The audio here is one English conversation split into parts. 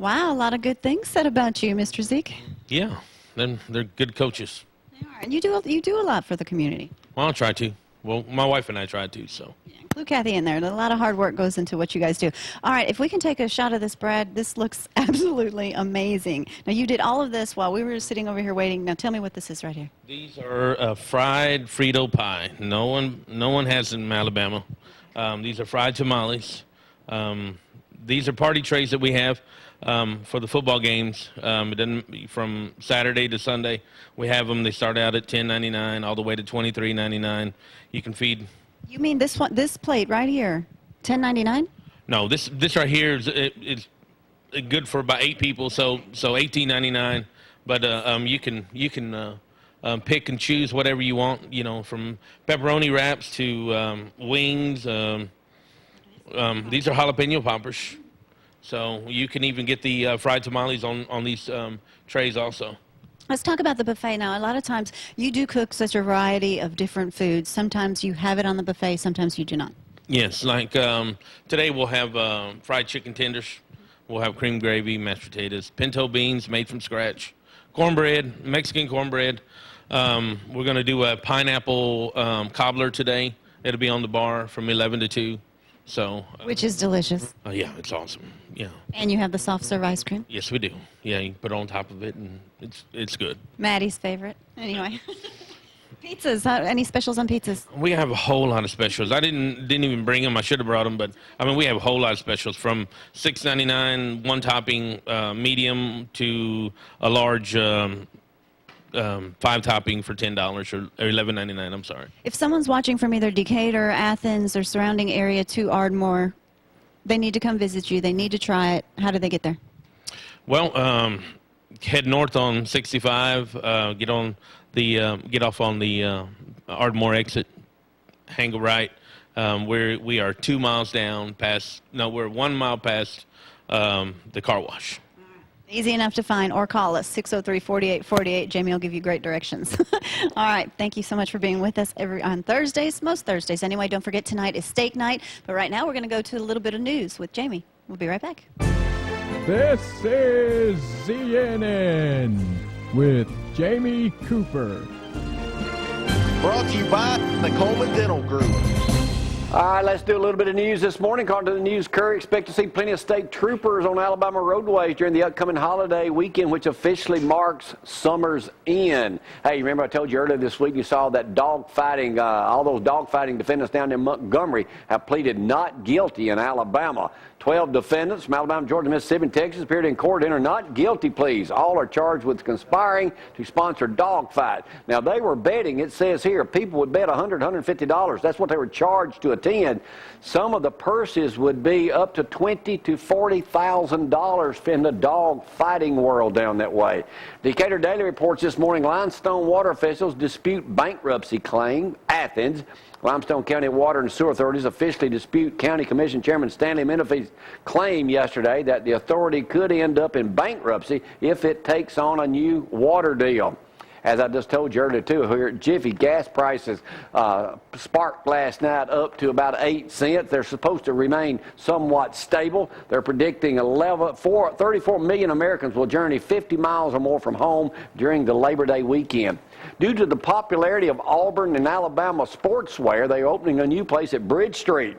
Wow, a lot of good things said about you, Mr. Zeke. Yeah, they're good coaches. They are, and you do a lot for the community. Well, I'll try to. Well, my wife and I try to, so. Yeah, include Kathy in there. A lot of hard work goes into what you guys do. All right, if we can take a shot of this bread, this looks absolutely amazing. Now, you did all of this while we were sitting over here waiting. Now, tell me what this is right here. These are fried Frito pie. No one has them in Alabama. These are fried tamales. These are party trays that we have for the football games. From Saturday to Sunday, we have them. They start out at $10.99 all the way to $23.99. You can feed. You mean this one, this plate right here, $10.99? No, this right here is good for about 8 people, so $18.99. But you can pick and choose whatever you want. You know, from pepperoni wraps to wings. These are jalapeno poppers. So you can even get the fried tamales on these trays also. Let's talk about the buffet now. A lot of times you do cook such a variety of different foods. Sometimes you have it on the buffet, sometimes you do not. Yes, like today we'll have fried chicken tenders. We'll have cream gravy, mashed potatoes, pinto beans made from scratch, cornbread, Mexican cornbread. We're going to do a pineapple cobbler today. It'll be on the bar from 11 to 2. So, which is delicious. Yeah, it's awesome. Yeah. And you have the soft serve ice cream? Yes, we do. Yeah, you put it on top of it, and it's good. Maddie's favorite. Anyway. Pizzas. Any specials on pizzas? We have a whole lot of specials. I didn't even bring them. I should have brought them, but I mean we have a whole lot of specials from $6.99 one topping medium to a large 5 topping for $10 or $11.99. I'm sorry. If someone's watching from either Decatur, Athens, or surrounding area to Ardmore, they need to come visit you. They need to try it. How do they get there? Well, head north on 65. Get off on the Ardmore exit. Hang a right. We are 2 miles down past. No, we're 1 mile past the car wash. Easy enough to find, or call us, 603-4848. Jamie will give you great directions. All right, thank you so much for being with us on Thursdays, most Thursdays. Anyway, don't forget tonight is steak night, but right now we're going to go to a little bit of news with Jamie. We'll be right back. This is CNN with Jamie Cooper. Brought to you by the Coleman Dental Group. All right, let's do a little bit of news this morning. According to the News Courier, expect to see plenty of state troopers on Alabama roadways during the upcoming holiday weekend, which officially marks summer's end. Hey, you remember I told you earlier this week you saw that dogfighting, all those dogfighting defendants down in Montgomery have pleaded not guilty in Alabama. 12 defendants from Alabama, Georgia, Mississippi, and Texas appeared in court and are not guilty pleas. All are charged with conspiring to sponsor dogfight. Now, they were betting, it says here, people would bet $100, $150. That's what they were charged to attend. Some of the purses would be up to $20,000 to $40,000 in the dog fighting world down that way. Decatur Daily reports this morning limestone water officials dispute bankruptcy claim. Athens. Limestone County Water and Sewer Authorities officially dispute County Commission Chairman Stanley Menifee's claim yesterday that the authority could end up in bankruptcy if it takes on a new water deal. As I just told you earlier, too, here at Jiffy, gas prices sparked last night up to about 8 cents. They're supposed to remain somewhat stable. They're predicting 34 million Americans will journey 50 miles or more from home during the Labor Day weekend. Due to the popularity of Auburn and Alabama sportswear, they are opening a new place at Bridge Street.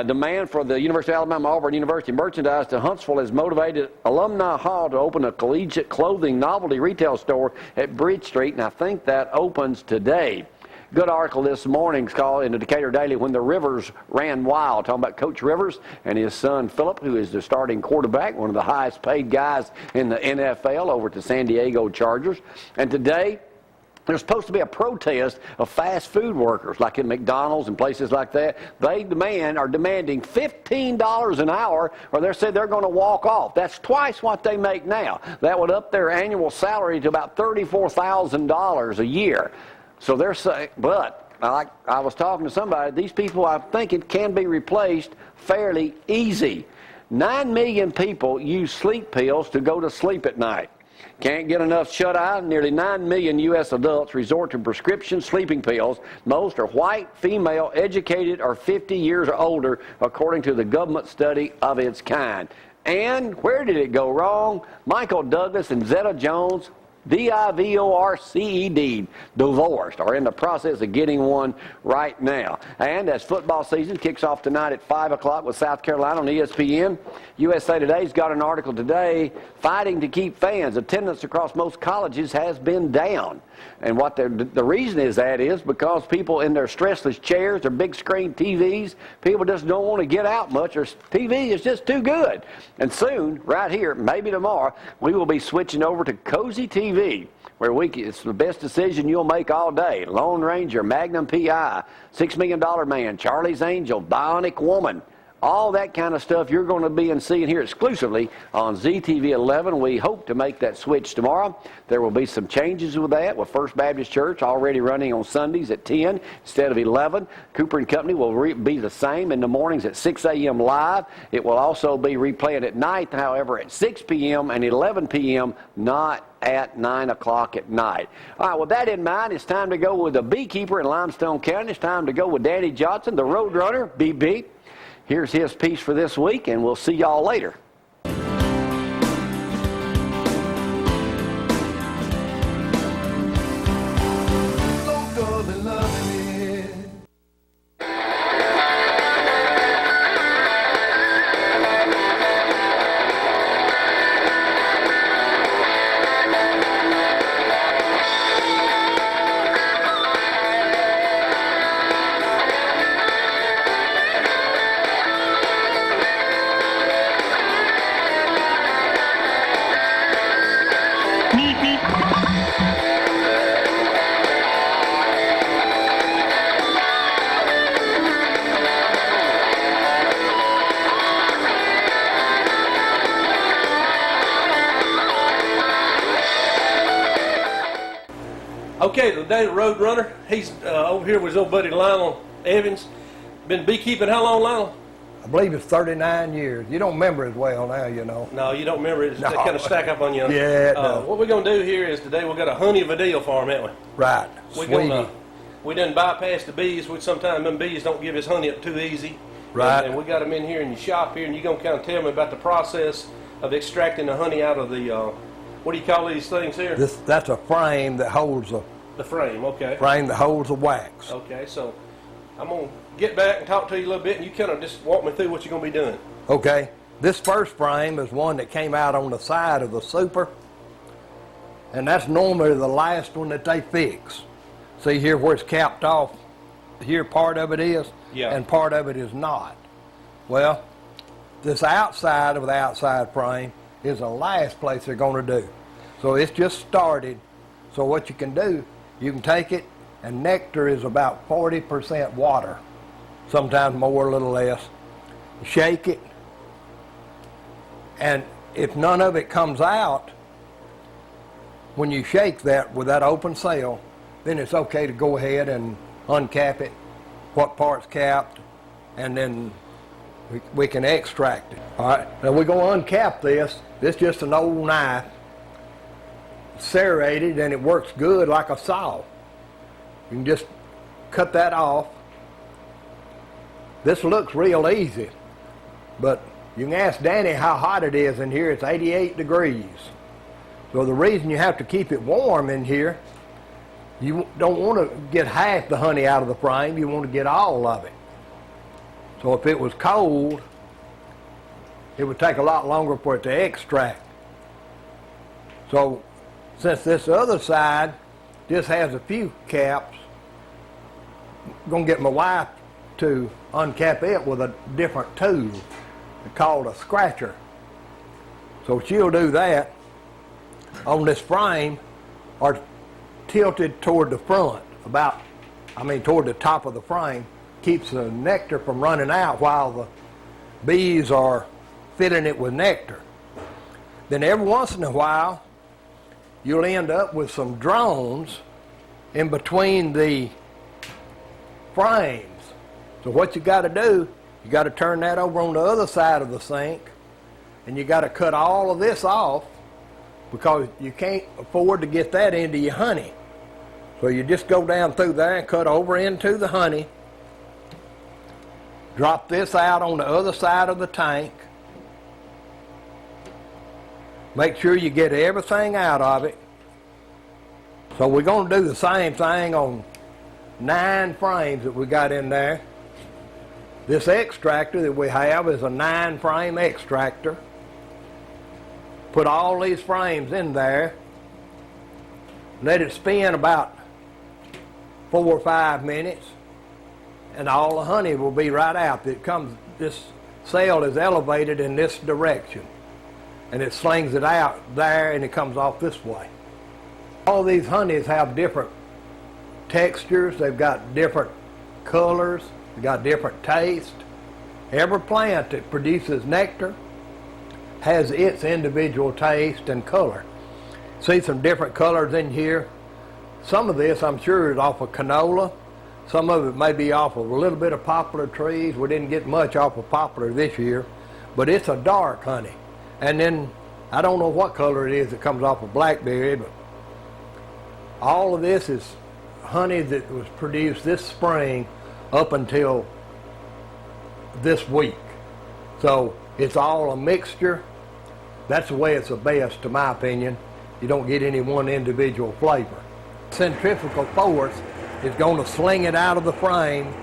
Demand for the University of Alabama Auburn University merchandise to Huntsville has motivated Alumni Hall to open a collegiate clothing novelty retail store at Bridge Street, and I think that opens today. Good article this morning's called in the Decatur Daily, When the Rivers Ran Wild, talking about Coach Rivers and his son Phillip, who is the starting quarterback, one of the highest paid guys in the NFL over at the San Diego Chargers. And today, there's supposed to be a protest of fast food workers, like in McDonald's and places like that. They are demanding $15 an hour, or they said they're going to walk off. That's twice what they make now. That would up their annual salary to about $34,000 a year. So they're saying, but like I was talking to somebody, these people I'm thinking can be replaced fairly easy. 9 million people use sleep pills to go to sleep at night. Can't get enough shut-eye. Nearly 9 million U.S. adults resort to prescription sleeping pills. Most are white, female, educated, or 50 years or older, according to the government study of its kind. And where did it go wrong? Michael Douglas and Zetta Jones, divorced, divorced, are in the process of getting one right now. And as football season kicks off tonight at 5 o'clock with South Carolina on ESPN, USA Today's got an article today fighting to keep fans. Attendance across most colleges has been down. And what the reason is because people in their stressless chairs, their big screen TVs, people just don't want to get out much. Their TV is just too good. And soon, right here, maybe tomorrow, we will be switching over to Cozy TV, where it's the best decision you'll make all day. Lone Ranger, Magnum PI, $6 Million Man, Charlie's Angel, Bionic Woman. All that kind of stuff you're going to be seeing here exclusively on ZTV 11. We hope to make that switch tomorrow. There will be some changes with that, with First Baptist Church already running on Sundays at 10 instead of 11. Cooper and Company will be the same in the mornings at 6 a.m. live. It will also be replayed at night, however, at 6 p.m. and 11 p.m., not at 9 o'clock at night. All right, with that in mind, it's time to go with the beekeeper in Limestone County. It's time to go with Danny Johnson, the road runner. Beep, beep. Here's his piece for this week, and we'll see y'all later. Okay, today the road runner, he's over here with his old buddy Lionel Evans. Been beekeeping how long, Lionel? I believe it's 39 years. You don't remember as well now, you know. No, you don't remember it. No. They kind of stack up on you. Yeah, it does. What we're going to do here is today we've got a honey of a deal for him, haven't we? Right. We Sweetie. done bypass the bees, which sometimes them bees don't give his honey up too easy. Right. And we got them in here in your shop here, and you're going to kind of tell me about the process of extracting the honey out of the, what do you call these things here? That's a frame that holds The frame, okay. frame that holds the wax. Okay, so I'm going to get back and talk to you a little bit, and you kind of just walk me through what you're going to be doing. Okay. This first frame is one that came out on the side of the super, and that's normally the last one that they fix. See here where it's capped off? Here part of it is, Yeah. and part of it is not. Well, this outside of the outside frame is the last place they're going to do. So it's just started. So what you can do, you can take it, and nectar is about 40% water, sometimes more, a little less. Shake it, and if none of it comes out, when you shake that with that open cell, then it's okay to go ahead and uncap it, what part's capped, and then we can extract it. All right, now we're going to uncap this. This is just an old knife, serrated, and it works good like a saw. You can just cut that off. This looks real easy, but you can ask Danny how hot it is in here. It's 88 degrees. So the reason you have to keep it warm in here, you don't want to get half the honey out of the frame, you want to get all of it. So if it was cold, it would take a lot longer for it to extract. So since this other side just has a few caps, I'm going to get my wife to uncap it with a different tool called a scratcher. So she'll do that on this frame, or tilted toward the front, toward the top of the frame, keeps the nectar from running out while the bees are filling it with nectar. Then every once in a while, you'll end up with some drones in between the frames. So what you got to do, you got to turn that over on the other side of the sink, and you got to cut all of this off because you can't afford to get that into your honey. So you just go down through there and cut over into the honey, drop this out on the other side of the tank, Make sure you get everything out of it. So we're going to do the same thing on 9 frames that we got in there. This extractor that we have is a 9-frame extractor. Put all these frames in there. Let it spin about 4 or 5 minutes, and all the honey will be right out. This sail is elevated in this direction, and it slings it out there, and it comes off this way. All these honeys have different textures. They've got different colors. They've got different taste. Every plant that produces nectar has its individual taste and color. See some different colors in here. Some of this, I'm sure, is off of canola. Some of it may be off of a little bit of poplar trees. We didn't get much off of poplar this year, but it's a dark honey. And then, I don't know what color it is that comes off of blackberry, but all of this is honey that was produced this spring up until this week. So it's all a mixture. That's the way it's the best, to my opinion. You don't get any one individual flavor. Centrifugal force is going to sling it out of the frame.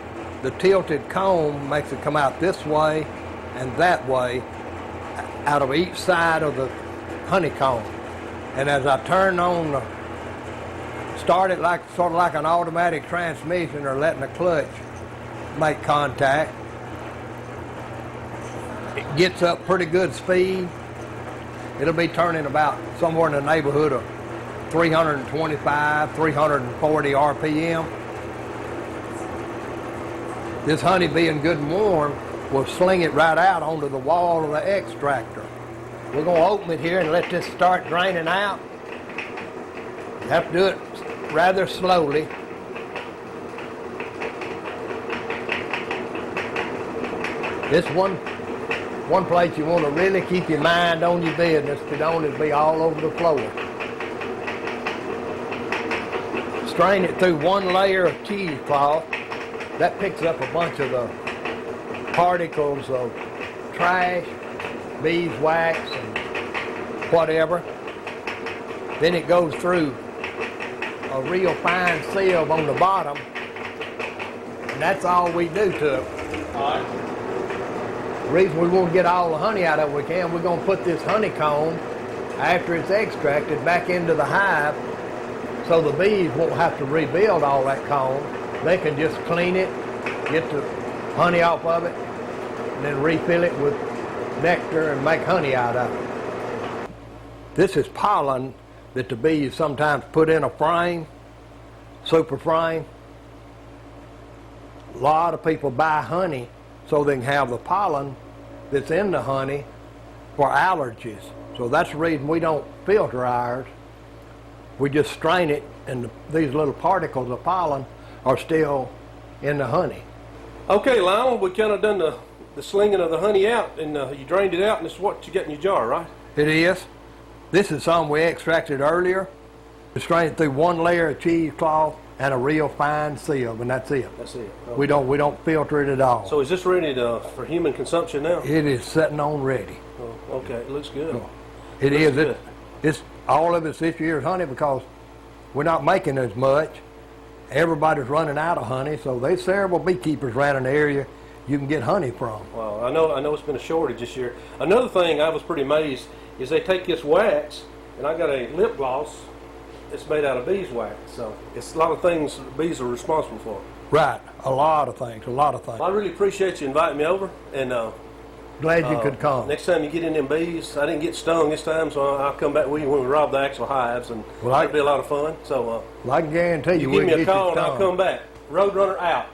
The tilted comb makes it come out this way and that way out of each side of the honeycomb. And as I turn on start it like sort of like an automatic transmission or letting the clutch make contact, it gets up pretty good speed. It'll be turning about somewhere in the neighborhood of 325, 340 RPM. This honey being good and warm will sling it right out onto the wall of the extractor. We're going to open it here and let this start draining out. You have to do it rather slowly. This one place you want to really keep your mind on your business, because don't it be all over the floor. Strain it through one layer of cheesecloth. That picks up a bunch of the particles of trash, beeswax, and whatever. Then it goes through a real fine sieve on the bottom, and that's all we do to it. All right. The reason we want to get all the honey out of it we can, we're going to put this honeycomb, after it's extracted, back into the hive, so the bees won't have to rebuild all that comb. They can just clean it, get the honey off of it, and then refill it with nectar and make honey out of it. This is pollen that the bees sometimes put in a frame, super frame. A lot of people buy honey so they can have the pollen that's in the honey for allergies. So that's the reason we don't filter ours. We just strain it, and these little particles of pollen are still in the honey. Okay, Lionel, we kind of done the slinging of the honey out, and you drained it out, and this is what you get in your jar, right? It is. This is some we extracted earlier. We strain it through one layer of cheesecloth and a real fine sieve, and that's it. That's it. Okay. We don't filter it at all. So is this ready for human consumption now? It is sitting on ready. Oh, okay, it looks good. It Looks is. good. It's all of it's this year's honey because we're not making as much. Everybody's running out of honey, so there's several beekeepers around in the area you can get honey from. Well, I know it's been a shortage this year. Another thing I was pretty amazed is they take this wax, and I got a lip gloss. It's made out of beeswax, so it's a lot of things bees are responsible for. Right, a lot of things. Well, I really appreciate you inviting me over, and Glad you could come. next time you get in them bees, I didn't get stung this time, so I'll come back with you when we rob the actual hives, and Well, it'll be a lot of fun. So Well, I can guarantee you you we'll give me get a call you and I'll stung. come back. Roadrunner out.